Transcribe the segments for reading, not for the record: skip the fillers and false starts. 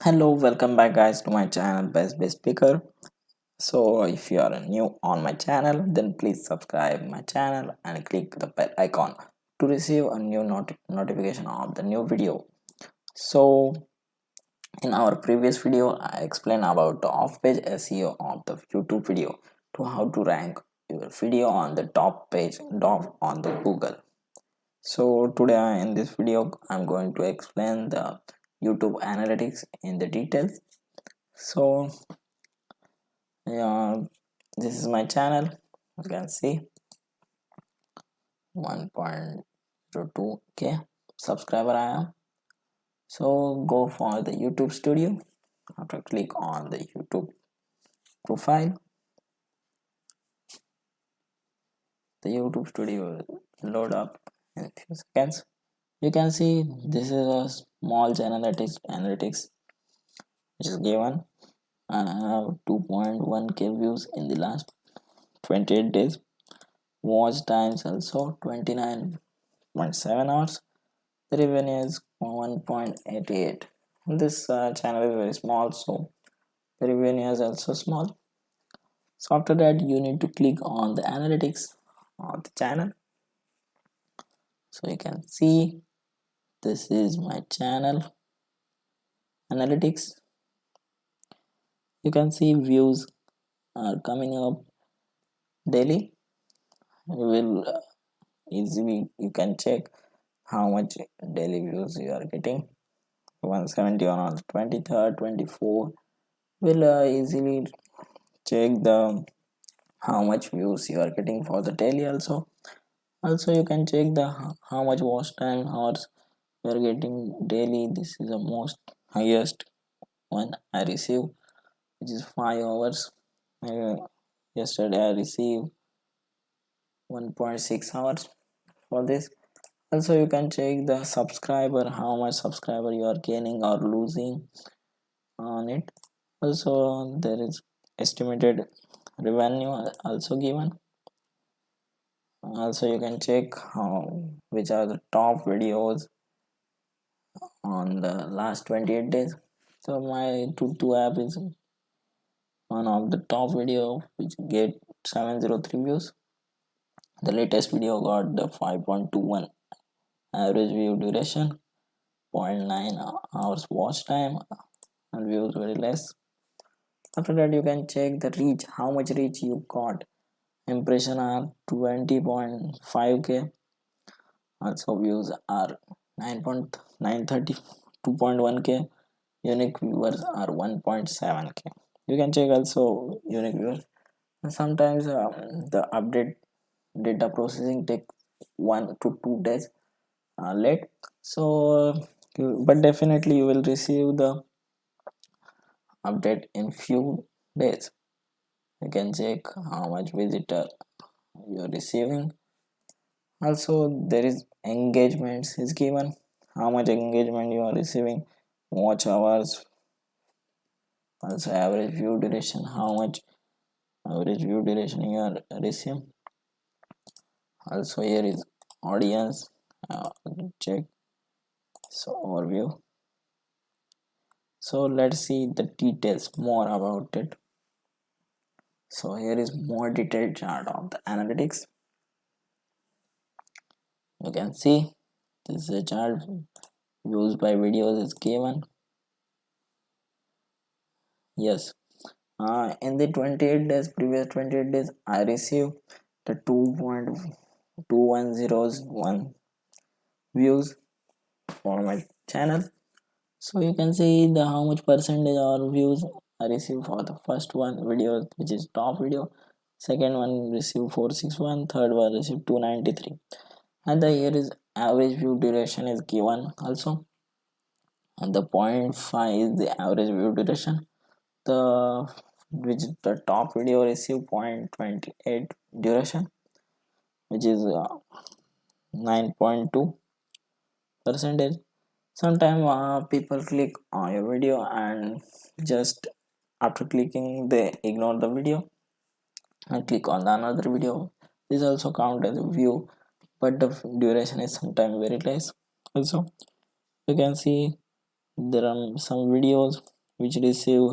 Hello, welcome back guys to my channel Best Speaker. So if you are new on my channel, then please subscribe my channel and click the bell icon to receive a new notification of the new video. So in our previous video I explained about the off-page SEO of the YouTube video to how to rank your video on the top page on the Google. So today in this video I'm going to explain the YouTube analytics in the details. So yeah, this is my channel. You can see 1.02k subscriber I am. So go for the YouTube studio. After click on the YouTube profile, the YouTube studio will load up in a few seconds. You can see this is a small analytics which is given. I have 2.1k views in the last 28 days. Watch times also 29.7 hours. The revenue is 1.88. This channel is very small, so the revenue is also small. So after that you need to click on the analytics of the channel. So you can see this is my channel analytics. You can see views are coming up daily. You will easily you can check how much daily views you are getting. 171 on the 23rd, 24 will easily check the how much views you are getting for the daily. Also you can check the how much watch time hours you are getting daily. This is the most highest one I received, which is 5 hours. uh, Yesterday I received 1.6 hours for this. Also you can check the subscriber, how much subscriber you are gaining or losing on it. Also there is estimated revenue also given. Also you can check how which are the top videos on the last 28 days. So my Tutu app is one of the top video which get 703 views. The latest video got the 5.21 average view duration, zero point 0.9 hours watch time, and views very less. After that you can check the reach, how much reach you got. Impression are 20.5k. Also views are 9.930, 2.1k. Unique viewers are 1.7k. You can check also unique viewers. Sometimes the update data processing takes 1 to 2 days late. So but definitely you will receive the update in few days. You can check how much visitor you are receiving. Also there is engagements is given, how much engagement you are receiving, watch hours, also average view duration, how much average view duration you are receiving. Also here is audience, check. So overview. So let's see the details more about it. So here is more detailed chart of the analytics. You can see this is a chart. Views by videos is given. Yes, in the 28 days, previous 28 days I received the 2.2101 views for my channel. So you can see the how much percentage or views I received for the first one video, which is top video. Second one received 461, third one received 293. And the here is average view duration is given also. And the 0.5 is the average view duration. The which the top video received 0.28 duration, which is 9.2 percentage. Sometimes people click on your video and just after clicking they ignore the video and click on the another video. This also count as a view, but the duration is sometimes very less. Also you can see there are some videos which receive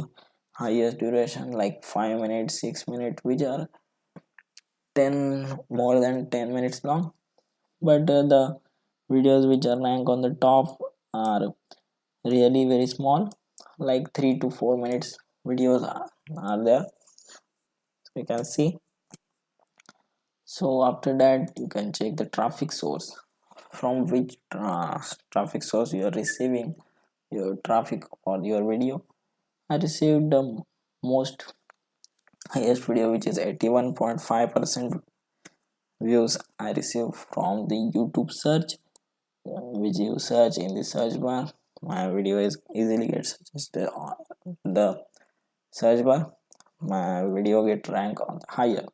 highest duration like 5 minutes, 6 minutes, which are 10 more than 10 minutes long. But the videos which are ranked on the top are really very small, like 3 to 4 minutes videos are there, so you can see. So after that you can check the traffic source, from which traffic source you are receiving your traffic or your video. I received the most highest video, which is 81.5% views I received from the YouTube search, which you search in the search bar. My video is easily gets suggested on the search bar. My video get ranked on the higher.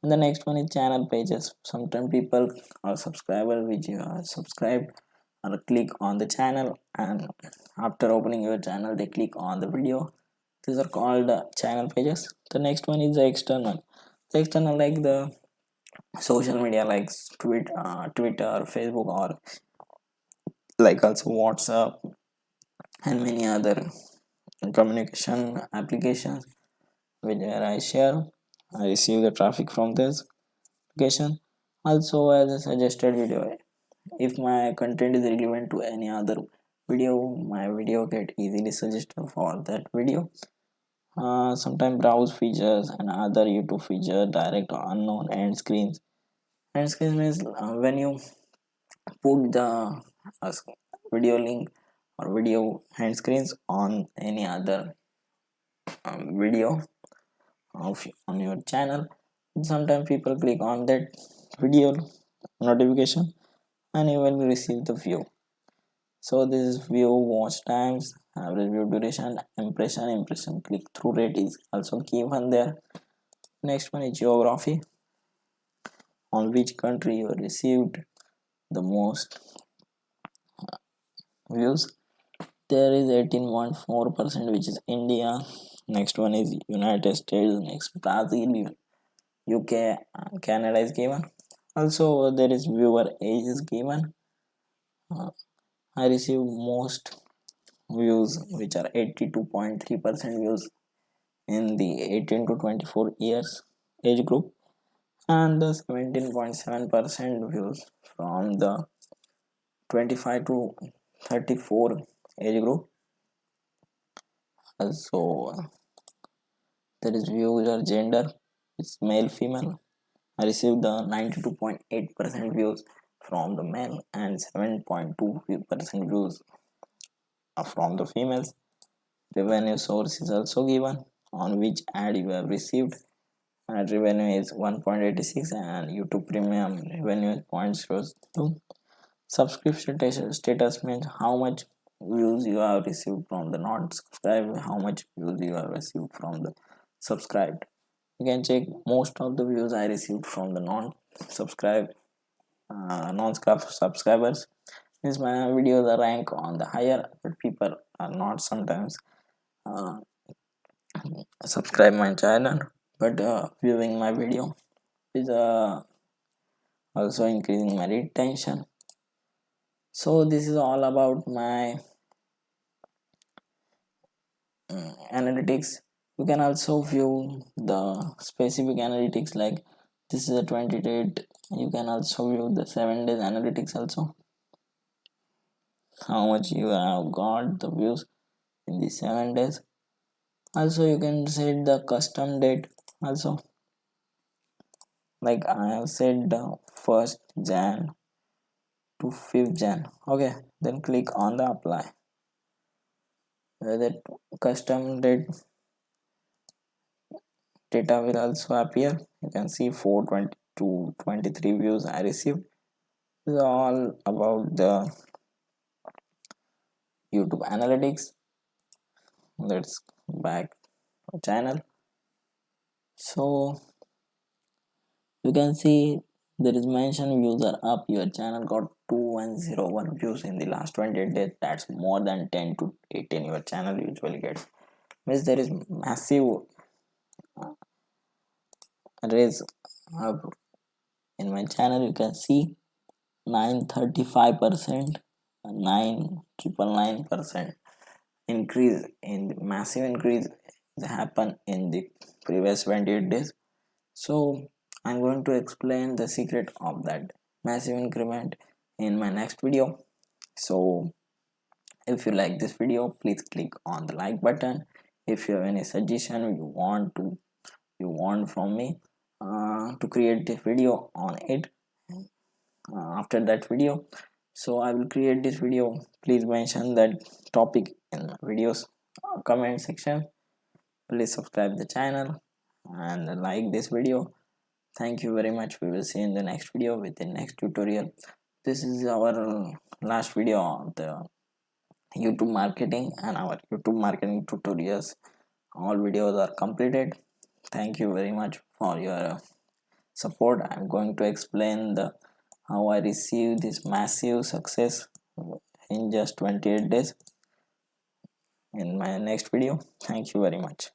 And the next one is channel pages. Sometimes people or subscriber which you are subscribed or click on the channel, and after opening your channel they click on the video. These are called channel pages. The next one is the external. The external like the social media like Twitter, Facebook, or like also WhatsApp and many other communication applications where I share. I receive the traffic from this application. Also as a suggested video. If my content is relevant to any other video, my video get easily suggested for that video. Sometimes browse features and other YouTube feature, direct or unknown end screens. End screen means when you put the uh, video link or video hand screens on any other video of on your channel. Sometimes people click on that video notification and you will receive the view. So this is view, watch times, average view duration, impression click through rate is also given there. Next one is geography, on which country you received the most views. There is 18.4%, which is India. Next one is United States. Next Brazil, UK, Canada is given. Also there is viewer age is given. I received most views, which are 82.3% views in the 18 to 24 years age group, and the 17.7% views from the 25 to 34 age group. Also there is views or gender, it's male female. I received the 92.8% views from the male and 7.2% views from the females. Revenue source is also given, on which ad you have received. Ad revenue is 1.86 and YouTube premium revenue is 0.02. Subscription status means how much views you have received from the non subscribed, how much views you have received from the subscribed. You can check most of the views I received from the non-subscribed, non-subscribers. Means my videos are rank on the higher, but people are not sometimes uh, subscribe my channel, but viewing my video is also increasing my retention. So this is all about my analytics. You can also view the specific analytics, like this is a 20 date. You can also view the 7 days analytics also, how much you have got the views in the 7 days. Also you can set the custom date also, like I have set the 1st Jan to 5th Jan. Okay, then click on the apply. That custom date data will also appear. You can see 420 to 23 views I received. This is all about the YouTube analytics. Let's back to channel. So you can see there is mention views are up. Your channel got 2101 views in the last 28 days. That's more than 10 to 18 your channel usually gets. Means there is massive raise up in my channel. You can see 935%, 9,999% increase in massive increase happened in the previous 28 days. So I'm going to explain the secret of that massive increment in my next video. So if you like this video, please click on the like button. If you have any suggestion you want from me to create this video on it after that video, so I will create this video. Please mention that topic in my videos comment section. Please subscribe the channel and like this video. Thank you very much. We will see in the next video with the next tutorial. This is our last video on the YouTube marketing, and our YouTube marketing tutorials, all videos are completed. Thank you very much for your support. I'm going to explain the how I received this massive success in just 28 days in my next video. Thank you very much.